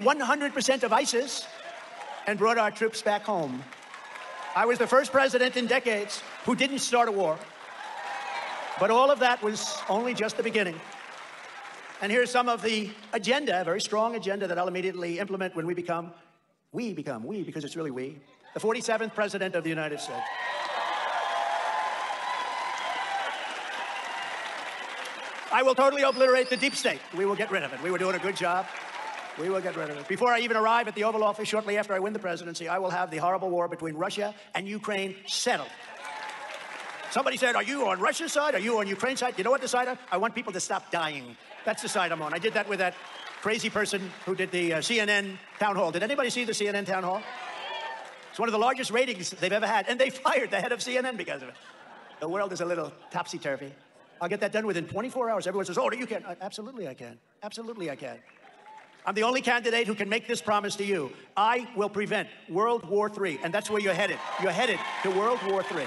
100% of ISIS and brought our troops back home. I was the first president in decades who didn't start a war. But all of that was only just the beginning. And here's some of the agenda, a very strong agenda that I'll immediately implement when we become, because it's really we, the 47th president of the United States. I will totally obliterate the deep state. We will get rid of it. We were doing a good job. We will get rid of it. Before I even arrive at the Oval Office, shortly after I win the presidency, I will have the horrible war between Russia and Ukraine settled. Somebody said, are you on Russia's side? Are you on Ukraine's side? You know what the side? I want people to stop dying. That's the side I'm on. I did that with that crazy person who did the CNN town hall. Did anybody see the CNN town hall? It's one of the largest ratings they've ever had. And they fired the head of CNN because of it. The world is a little topsy-turvy. I'll get that done within 24 hours. Everyone says, oh, you can. Absolutely I can. Absolutely I can. I'm the only candidate who can make this promise to you. I will prevent World War III. And that's where you're headed. You're headed to World War III.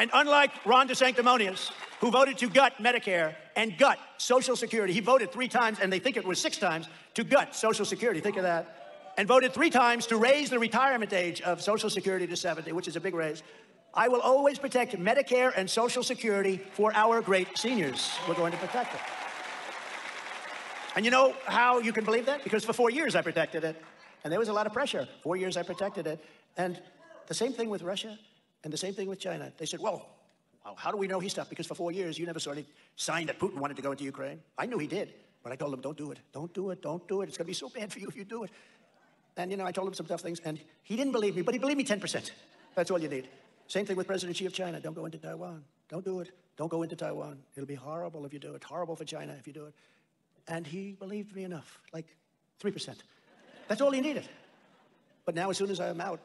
And unlike Ron DeSanctimonious, who voted to gut Medicare and gut Social Security, he voted 3 times, and they think it was 6 times, to gut Social Security. Think of that. And voted 3 times to raise the retirement age of Social Security to 70, which is a big raise. I will always protect Medicare and Social Security for our great seniors. We're going to protect it. And you know how you can believe that? Because for 4 years I protected it. And there was a lot of pressure. 4 years I protected it. And the same thing with Russia and the same thing with China. They said, well, how do we know he stopped? Because for 4 years you never saw any sign that Putin wanted to go into Ukraine. I knew he did. But I told him, don't do it. Don't do it. Don't do it. It's going to be so bad for you if you do it. And, you know, I told him some tough things. And he didn't believe me. But he believed me 10%. That's all you need. Same thing with President Xi of China. Don't go into Taiwan. Don't do it. Don't go into Taiwan. It'll be horrible if you do it. Horrible for China if you do it. And he believed me enough, like 3%. That's all he needed. But now, as soon as I'm out,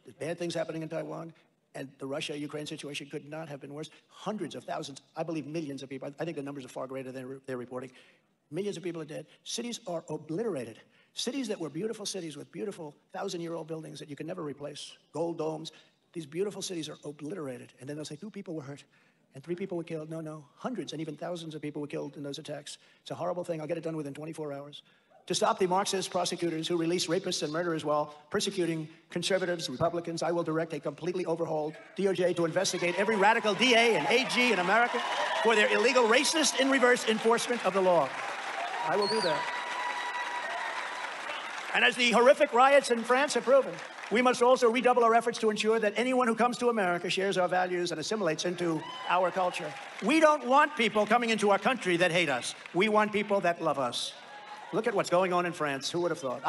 there's bad things happening in Taiwan, and the Russia-Ukraine situation could not have been worse. Hundreds of thousands, I believe millions of people, I think the numbers are far greater than they're reporting. Millions of people are dead. Cities are obliterated. Cities that were beautiful cities with beautiful 1,000-year-old buildings that you can never replace, gold domes. These beautiful cities are obliterated. And then they'll say 2 people were hurt and 3 people were killed. No, hundreds and even thousands of people were killed in those attacks. It's a horrible thing. I'll get it done within 24 hours. To stop the Marxist prosecutors who release rapists and murderers while persecuting conservatives, Republicans, I will direct a completely overhauled DOJ to investigate every radical DA and AG in America for their illegal racist in reverse enforcement of the law. I will do that. And as the horrific riots in France have proven, we must also redouble our efforts to ensure that anyone who comes to America shares our values and assimilates into our culture. We don't want people coming into our country that hate us. We want people that love us. Look at what's going on in France. Who would have thought?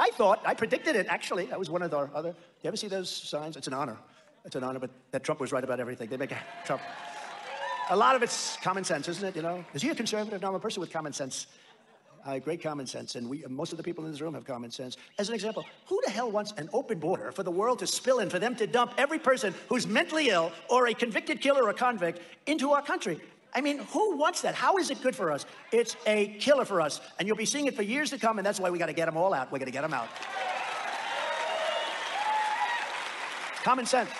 I predicted it, actually. That was one of our other. You ever see those signs? It's an honor. It's an honor, but that Trump was right about everything. They make Trump. A lot of it's common sense, isn't it? You know, is he a conservative? No, I'm a person with common sense. Great common sense, and most of the people in this room have common sense. As an example, who the hell wants an open border for the world to spill in, for them to dump every person who's mentally ill or a convicted killer or a convict into our country? I mean, who wants that? How is it good for us? It's a killer for us, and you'll be seeing it for years to come, and that's why we got to get them all out. We got to get them out. Common sense.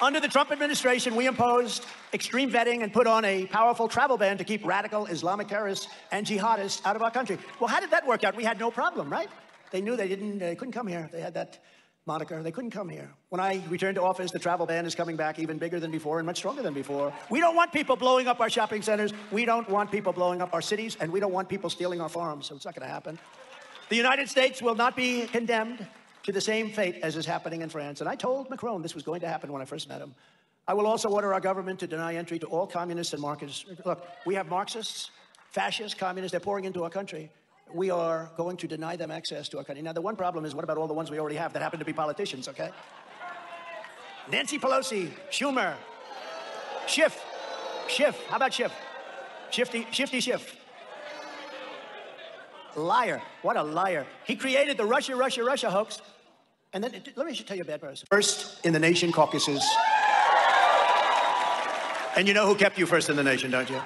Under the Trump administration, we imposed extreme vetting and put on a powerful travel ban to keep radical Islamic terrorists and jihadists out of our country. Well, how did that work out? We had no problem, right? They knew they couldn't come here. They had that moniker. They couldn't come here. When I returned to office, the travel ban is coming back even bigger than before and much stronger than before. We don't want people blowing up our shopping centers. We don't want people blowing up our cities, and we don't want people stealing our farms, so it's not going to happen. The United States will not be condemned to the same fate as is happening in France. And I told Macron this was going to happen when I first met him. I will also order our government to deny entry to all communists and Marxists. Look, we have Marxists, fascists, communists. They're pouring into our country. We are going to deny them access to our country. Now, the one problem is, what about all the ones we already have that happen to be politicians, okay? Nancy Pelosi, Schumer, Schiff. How about Schiff? Shifty Schiff. Liar. What a liar. He created the Russia hoax. And then, let me tell you a bad person. First in the nation caucuses. And you know who kept you first in the nation, don't you?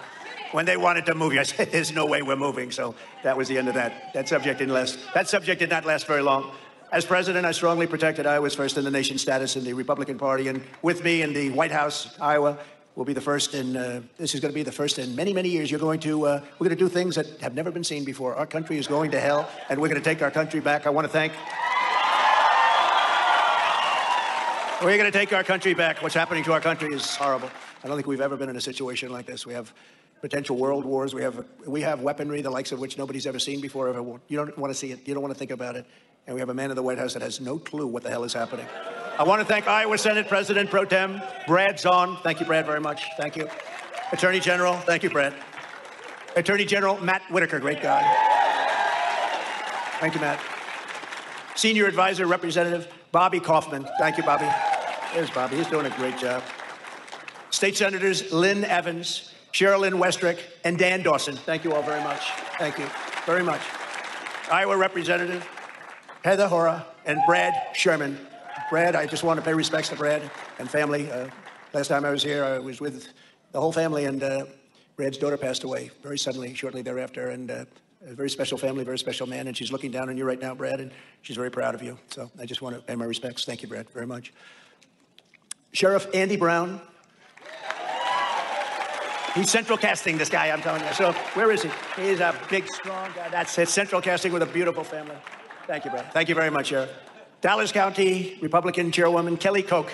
When they wanted to move you, I said, there's no way we're moving. So that was the end of that. That subject did not last very long. As president, I strongly protected Iowa's first in the nation status in the Republican Party. And with me in the White House, Iowa, will be the first in, this is going to be the first in many, many years. We're going to do things that have never been seen before. Our country is going to hell, and we're going to take our country back. We're going to take our country back. What's happening to our country is horrible. I don't think we've ever been in a situation like this. We have potential world wars. We have weaponry, the likes of which nobody's ever seen before. You don't want to see it. You don't want to think about it. And we have a man in the White House that has no clue what the hell is happening. I want to thank Iowa Senate President Pro Tem Brad Zahn. Thank you, Brad, very much. Thank you. Attorney General. Thank you, Brad. Attorney General Matt Whitaker. Great guy. Thank you, Matt. Senior Advisor Representative Bobby Kaufman. Thank you, Bobby. There's Bobby. He's doing a great job. State Senators Lynn Evans, Sherilyn Westrick, and Dan Dawson. Thank you all very much. Thank you very much. Iowa Representative Heather Hora and Brad Sherman. Brad, I just want to pay respects to Brad and family. Last time I was here, I was with the whole family, and Brad's daughter passed away very suddenly, shortly thereafter, and a very special family, very special man, and she's looking down on you right now, Brad, and she's very proud of you. So I just want to pay my respects. Thank you, Brad, very much. Sheriff Andy Brown. He's central casting, this guy, I'm telling you. So where is he? He's a big, strong guy. That's it, central casting with a beautiful family. Thank you, Brad. Thank you very much, Sheriff. Dallas County Republican Chairwoman Kelly Koch.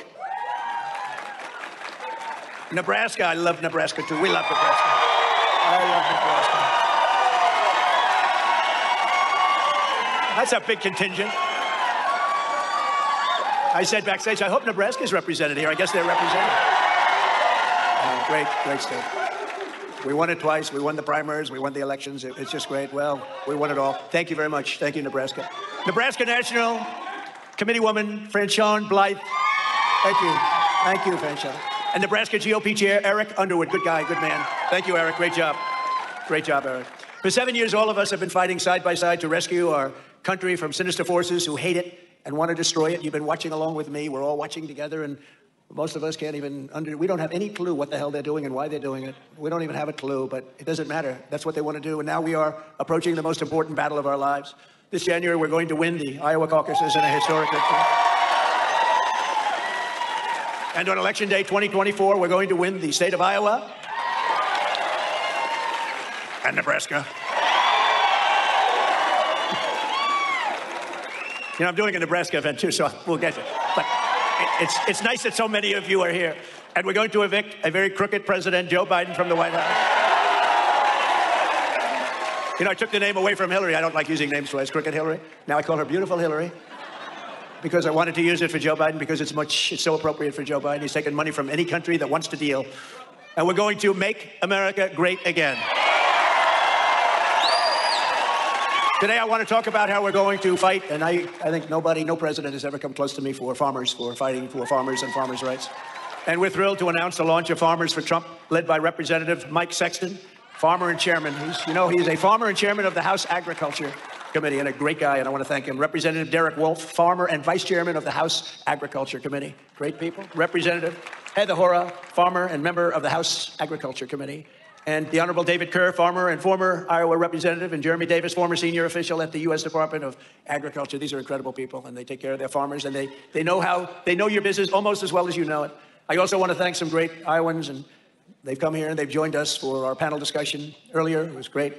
Nebraska, I love Nebraska too. We love Nebraska. I love Nebraska. That's a big contingent. I said backstage, I hope Nebraska's represented here. I guess they're represented. Great state. We won it twice. We won the primaries. We won the elections. It's just great. Well, we won it all. Thank you very much. Thank you, Nebraska. Nebraska National Committeewoman Franchon Blythe. Thank you. Thank you, Franchon. And Nebraska GOP Chair Eric Underwood. Good guy, good man. Thank you, Eric. Great job. Great job, Eric. For 7 years, all of us have been fighting side by side to rescue our country from sinister forces who hate it and want to destroy it. You've been watching along with me. We're all watching together, and most of us can't even we don't have any clue what the hell they're doing and why they're doing it. We don't even have a clue, but it doesn't matter. That's what they want to do. And now we are approaching the most important battle of our lives. This January, we're going to win the Iowa caucuses in a historic victory. And on Election Day 2024, we're going to win the state of Iowa and Nebraska. You know, I'm doing a Nebraska event too, so we'll get it. But it's nice that so many of you are here. And we're going to evict a very crooked President, Joe Biden, from the White House. You know, I took the name away from Hillary. I don't like using names twice. Crooked Hillary. Now I call her Beautiful Hillary because I wanted to use it for Joe Biden because it's so appropriate for Joe Biden. He's taken money from any country that wants to deal. And we're going to make America great again. Today, I want to talk about how we're going to fight, and I think no president has ever come close to me for fighting for farmers and farmers' rights. And we're thrilled to announce the launch of Farmers for Trump, led by Representative Mike Sexton, farmer and chairman. He's a farmer and chairman of the House Agriculture Committee, and a great guy, and I want to thank him. Representative Derek Wolf, farmer and vice chairman of the House Agriculture Committee. Great people. Representative Heather Hora, farmer and member of the House Agriculture Committee. And the Honorable David Kerr, farmer and former Iowa representative, and Jeremy Davis, former senior official at the U.S. Department of Agriculture. These are incredible people, and they take care of their farmers, and they know your business almost as well as you know it. I also want to thank some great Iowans, and they've come here and they've joined us for our panel discussion earlier. It was great.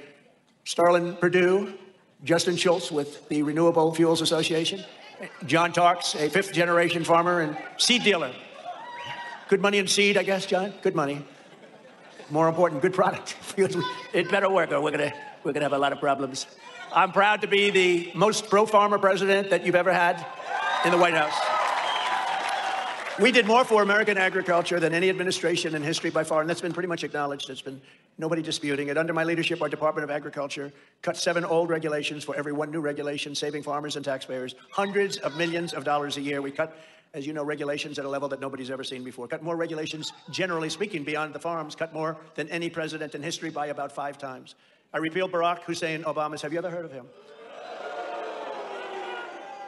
Starlin Perdue, Justin Schultz with the Renewable Fuels Association, John Tarks, a fifth-generation farmer and seed dealer. Good money in seed, I guess, John? Good money. More important, good product. It better work or we're gonna have a lot of problems. I'm proud to be the most pro-farmer president that you've ever had in the White House. We did more for American agriculture than any administration in history by far, and that's been pretty much acknowledged. It's been nobody disputing it. Under my leadership, our Department of Agriculture cut 7 old regulations for every 1 new regulation, saving farmers and taxpayers hundreds of millions of dollars a year. We cut, as you know, regulations at a level that nobody's ever seen before. Cut more regulations, generally speaking, beyond the farms, cut more than any president in history by about 5 times. I repealed Barack Hussein Obama's, have you ever heard of him?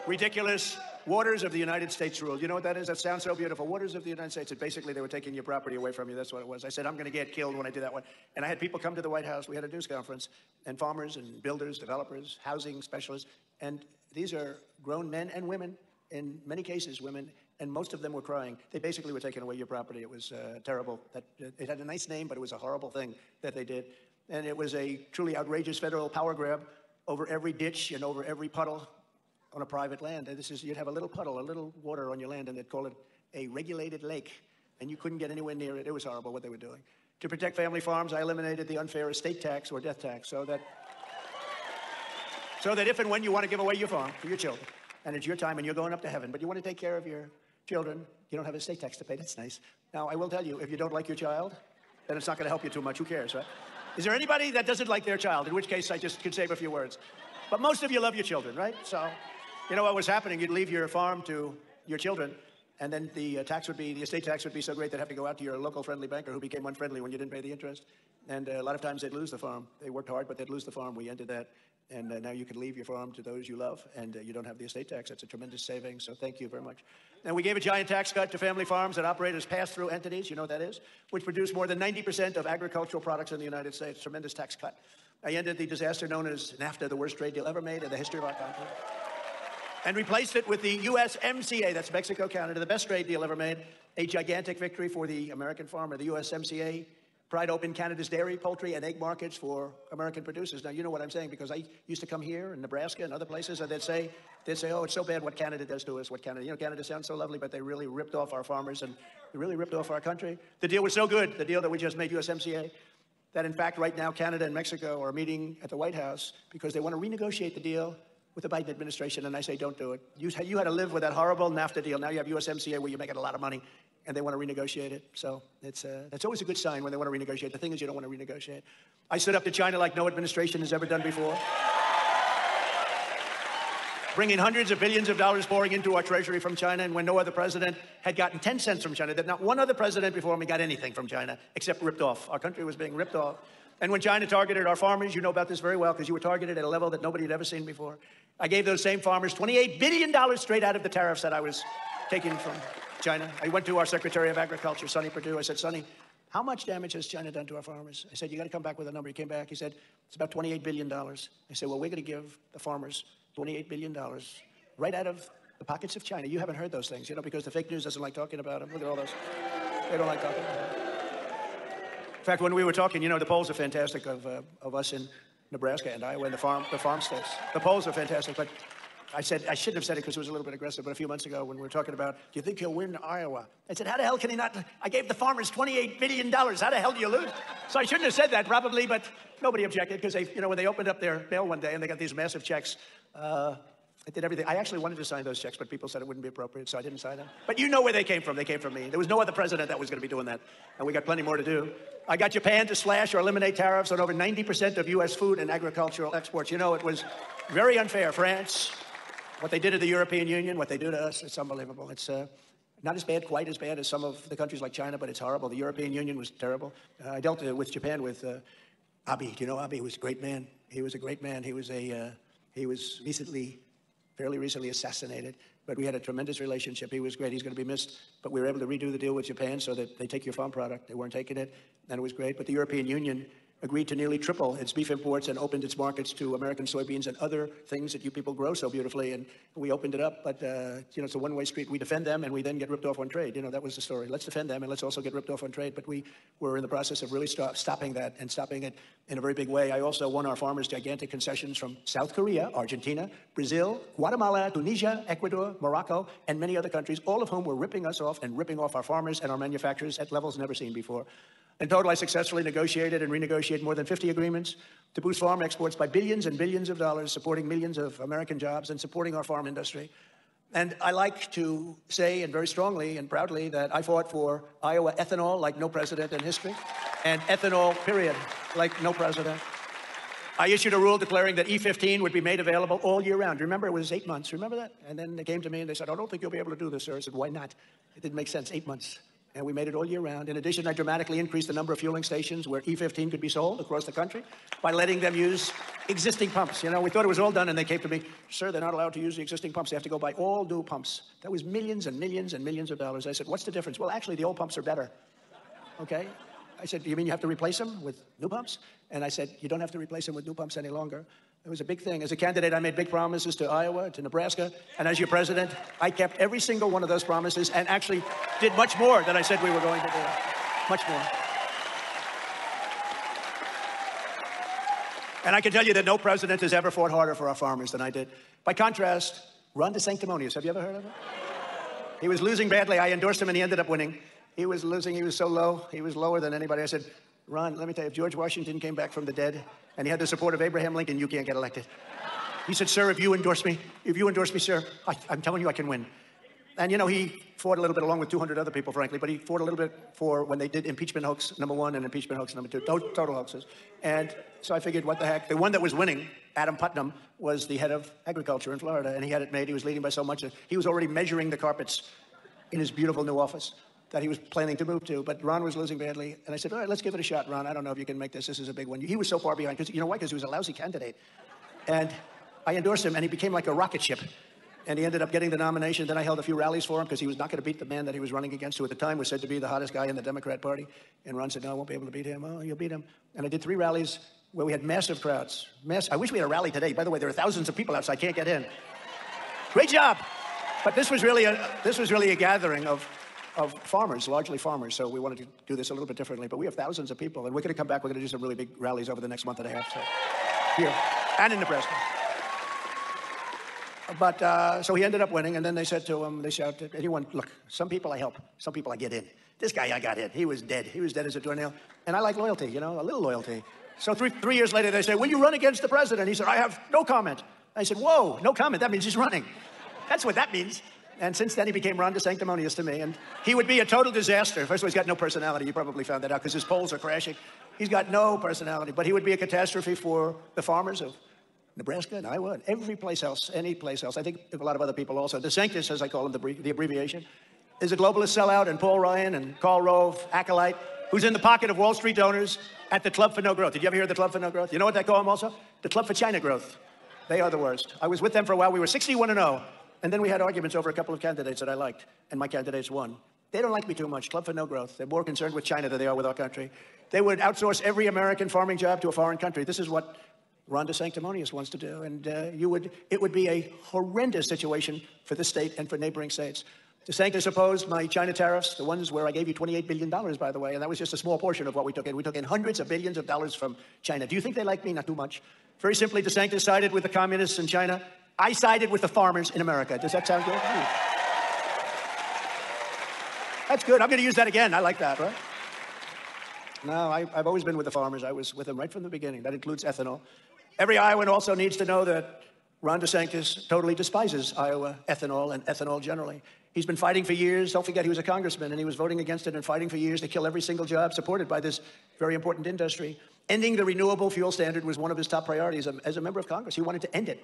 Ridiculous Waters of the United States rule. You know what that is? That sounds so beautiful. Waters of the United States. It basically, they were taking your property away from you. That's what it was. I said, I'm going to get killed when I do that one. And I had people come to the White House. We had a news conference, and farmers and builders, developers, housing specialists. And these are grown men and women, in many cases women, and most of them were crying. They basically were taking away your property. It was terrible. It had a nice name, but it was a horrible thing that they did. And it was a truly outrageous federal power grab over every ditch and over every puddle on a private land. And you'd have a little puddle, a little water on your land, and they'd call it a regulated lake, and you couldn't get anywhere near it. It was horrible what they were doing. To protect family farms, I eliminated the unfair estate tax or death tax so that if and when you want to give away your farm to your children, and it's your time and you're going up to heaven, but you want to take care of your children, you don't have estate tax to pay. That's nice. Now, I will tell you, if you don't like your child, then it's not going to help you too much. Who cares, right? Is there anybody that doesn't like their child? In which case, I just could save a few words. But most of you love your children, right? So, you know what was happening? You'd leave your farm to your children, and then the estate tax would be so great they'd have to go out to your local friendly banker who became unfriendly when you didn't pay the interest. And a lot of times they'd lose the farm. They worked hard, but they'd lose the farm. We ended that. And now you can leave your farm to those you love, and you don't have the estate tax. That's a tremendous saving, so thank you very much. And we gave a giant tax cut to family farms that operate as pass-through entities, you know what that is, which produce more than 90% of agricultural products in the United States. Tremendous tax cut. I ended the disaster known as NAFTA, the worst trade deal ever made in the history of our country, and replaced it with the USMCA, that's Mexico, Canada, the best trade deal ever made, a gigantic victory for the American farmer. The USMCA pried open Canada's dairy, poultry, and egg markets for American producers. Now, you know what I'm saying, because I used to come here in Nebraska and other places, and they'd say, oh, it's so bad what Canada does to us, Canada sounds so lovely, but they really ripped off our farmers, and they really ripped off our country. The deal was so good, the deal that we just made, USMCA, that in fact, right now, Canada and Mexico are meeting at the White House because they want to renegotiate the deal with the Biden administration, and I say, don't do it. You had to live with that horrible NAFTA deal. Now you have USMCA where you're making a lot of money, and they want to renegotiate it. So that's always a good sign when they want to renegotiate. The thing is, you don't want to renegotiate. I stood up to China like no administration has ever done before, bringing hundreds of billions of dollars pouring into our treasury from China, and when no other president had gotten 10 cents from China, that not one other president before me got anything from China except ripped off. Our country was being ripped off. And when China targeted our farmers, you know about this very well because you were targeted at a level that nobody had ever seen before. I gave those same farmers $28 billion straight out of the tariffs that I was taking from China. I went to our Secretary of Agriculture, Sonny Perdue. I said, Sonny, how much damage has China done to our farmers? I said, you got to come back with a number. He came back. He said, it's about $28 billion. I said, well, we're going to give the farmers $28 billion right out of the pockets of China. You haven't heard those things, because the fake news doesn't like talking about them. Look at all those. They don't like talking about them. In fact, when we were talking, the polls are fantastic of us in Nebraska and Iowa and the farm states. The polls are fantastic, but I shouldn't have said it because it was a little bit aggressive, but a few months ago when we were talking about, do you think he'll win Iowa? I said, how the hell can he not? I gave the farmers $28 billion. How the hell do you lose? So I shouldn't have said that probably, but nobody objected because when they opened up their mail one day and they got these massive checks, I did everything. I actually wanted to sign those checks, but people said it wouldn't be appropriate, so I didn't sign them. But you know where they came from. They came from me. There was no other president that was going to be doing that, and we got plenty more to do. I got Japan to slash or eliminate tariffs on over 90% of U.S. food and agricultural exports. It was very unfair. France, what they did to the European Union, what they do to us, it's unbelievable. It's not as bad, quite as bad as some of the countries like China, but it's horrible. The European Union was terrible. I dealt with Japan with Abe. Do you know Abe? He was a great man. He was a great man. He was fairly recently assassinated, but we had a tremendous relationship. He was great. He's going to be missed, but we were able to redo the deal with Japan so that they take your farm product. They weren't taking it, and it was great. But the European Union agreed to nearly triple its beef imports and opened its markets to American soybeans and other things that you people grow so beautifully, and we opened it up. But it's a one-way street. We defend them, and we then get ripped off on trade. That was the story. Let's defend them, and let's also get ripped off on trade. But we were in the process of really stopping that and stopping it in a very big way. I also won our farmers gigantic concessions from South Korea, Argentina, Brazil, Guatemala, Tunisia, Ecuador, Morocco, and many other countries, all of whom were ripping us off and ripping off our farmers and our manufacturers at levels never seen before. In total, I successfully negotiated and renegotiated more than 50 agreements to boost farm exports by billions and billions of dollars, supporting millions of American jobs and supporting our farm industry. And I like to say, and very strongly and proudly, that I fought for Iowa ethanol like no president in history, and ethanol, period, like no president. I issued a rule declaring that E15 would be made available all year round. Remember, it was 8 months. Remember that? And then they came to me and they said, I don't think you'll be able to do this, sir. I said, why not? It didn't make sense, 8 months. And we made it all year round. In addition, I dramatically increased the number of fueling stations where E15 could be sold across the country by letting them use existing pumps. We thought it was all done, and they came to me, sir, they're not allowed to use the existing pumps. They have to go buy all new pumps. That was millions and millions and millions of dollars. I said, what's the difference? Well, actually, the old pumps are better, okay? I said, do you mean you have to replace them with new pumps? And I said, you don't have to replace them with new pumps any longer. It was a big thing. As a candidate, I made big promises to Iowa, to Nebraska, and as your president, I kept every single one of those promises and actually did much more than I said we were going to do. Much more. And I can tell you that no president has ever fought harder for our farmers than I did. By contrast, Ron DeSanctimonious, have you ever heard of him? He was losing badly. I endorsed him and he ended up winning. He was losing, he was so low, he was lower than anybody. I said, Ron, let me tell you, if George Washington came back from the dead and he had the support of Abraham Lincoln, you can't get elected. He said, sir, if you endorse me, sir, I'm telling you I can win. And you know, he fought a little bit along with 200 other people, frankly, but he fought a little bit for when they did impeachment hoax #1 and impeachment hoax #2, total hoaxes. And so I figured, what the heck? The one that was winning, Adam Putnam, was the head of agriculture in Florida, and he had it made. He was leading by so much that he was already measuring the carpets in his beautiful new office that he was planning to move to, but Ron was losing badly. And I said, all right, let's give it a shot, Ron. I don't know if you can make this. This is a big one. He was so far behind, because you know why? Because he was a lousy candidate. And I endorsed him, and he became like a rocket ship. And he ended up getting the nomination. Then I held a few rallies for him because he was not going to beat the man that he was running against, who at the time was said to be the hottest guy in the Democrat Party. And Ron said, no, I won't be able to beat him. Oh, you'll beat him. And I did 3 rallies where we had massive crowds. I wish we had a rally today. By the way, there are thousands of people outside. Can't get in. Great job. But this was really a gathering of farmers, largely farmers. So we wanted to do this a little bit differently. But we have thousands of people. And we're going to come back. We're going to do some really big rallies over the next month and a half. So here and in Nebraska. But so he ended up winning, and then they said to him, they shouted, anyone, look, some people I help, some people I get in. This guy I got in. He was dead. He was dead as a doornail. And I like loyalty, you know, a little loyalty. So three years later, they said, will you run against the president? He said, I have no comment. I said, whoa, no comment. That means he's running. That's what that means. And since then, he became Ron DeSanctimonious to me. And he would be a total disaster. First of all, he's got no personality. You probably found that out because his polls are crashing. He's got no personality. But he would be a catastrophe for the farmers of Nebraska and Iowa and every place else, any place else. I think a lot of other people also. DeSanctis, as I call him, the abbreviation, is a globalist sellout, and Paul Ryan and Karl Rove, acolyte, who's in the pocket of Wall Street donors at the Club for No Growth. Did you ever hear of the Club for No Growth? You know what they call them also? The Club for China Growth. They are the worst. I was with them for a while. We were 61-0, and then we had arguments over a couple of candidates that I liked, and my candidates won. They don't like me too much. Club for No Growth. They're more concerned with China than they are with our country. They would outsource every American farming job to a foreign country. This is what Ron DeSanctimonious wants to do, and it would be a horrendous situation for this state and for neighboring states. DeSantis opposed my China tariffs, the ones where I gave you $28 billion, by the way, and that was just a small portion of what we took in. We took in hundreds of billions of dollars from China. Do you think they like me? Not too much. Very simply, DeSantis sided with the communists in China. I sided with the farmers in America. Does that sound good? That's good. I'm going to use that again. I like that, right? No, I've always been with the farmers. I was with them right from the beginning. That includes ethanol. Every Iowan also needs to know that Ron DeSantis totally despises Iowa ethanol and ethanol generally. He's been fighting for years. Don't forget, he was a congressman, and he was voting against it and fighting for years to kill every single job supported by this very important industry. Ending the renewable fuel standard was one of his top priorities as a member of Congress. He wanted to end it.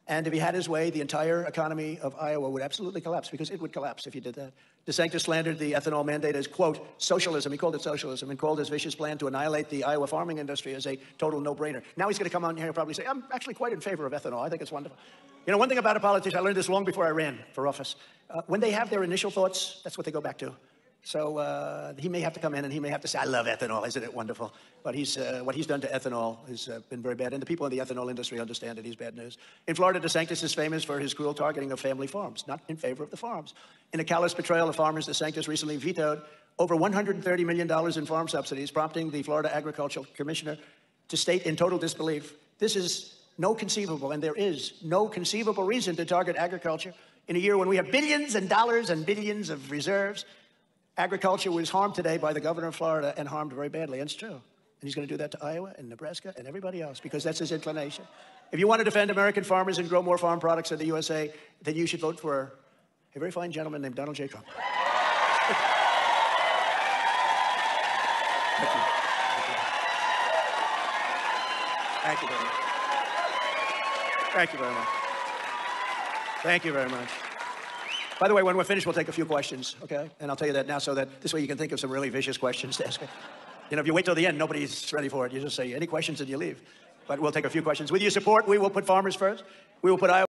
And if he had his way, the entire economy of Iowa would absolutely collapse, because it would collapse if he did that. DeSantis slandered the ethanol mandate as, quote, socialism. He called it socialism, and called his vicious plan to annihilate the Iowa farming industry as a total no-brainer. Now he's going to come on here and probably say, I'm actually quite in favor of ethanol. I think it's wonderful. You know, one thing about a politician, I learned this long before I ran for office. When they have their initial thoughts, that's what they go back to. So he may have to come in and he may have to say, I love ethanol, isn't it wonderful? But what he's done to ethanol has been very bad. And the people in the ethanol industry understand that he's bad news. In Florida, DeSantis is famous for his cruel targeting of family farms, not in favor of the farms. In a callous betrayal of farmers, DeSantis recently vetoed over $130 million in farm subsidies, prompting the Florida Agricultural Commissioner to state in total disbelief, this is no conceivable, and there is no conceivable reason to target agriculture in a year when we have billions and dollars and billions of reserves. Agriculture was harmed today by the governor of Florida, and harmed very badly, and it's true. And he's going to do that to Iowa and Nebraska and everybody else, because that's his inclination. If you want to defend American farmers and grow more farm products in the USA, then you should vote for a very fine gentleman named Donald J. Trump. Thank you. Thank you very much. Thank you very much. Thank you very much. By the way, when we're finished, we'll take a few questions, okay? And I'll tell you that now, so that this way you can think of some really vicious questions to ask me. You know, if you wait till the end, nobody's ready for it. You just say, any questions, and you leave. But we'll take a few questions. With your support, we will put farmers first. We will put Iowa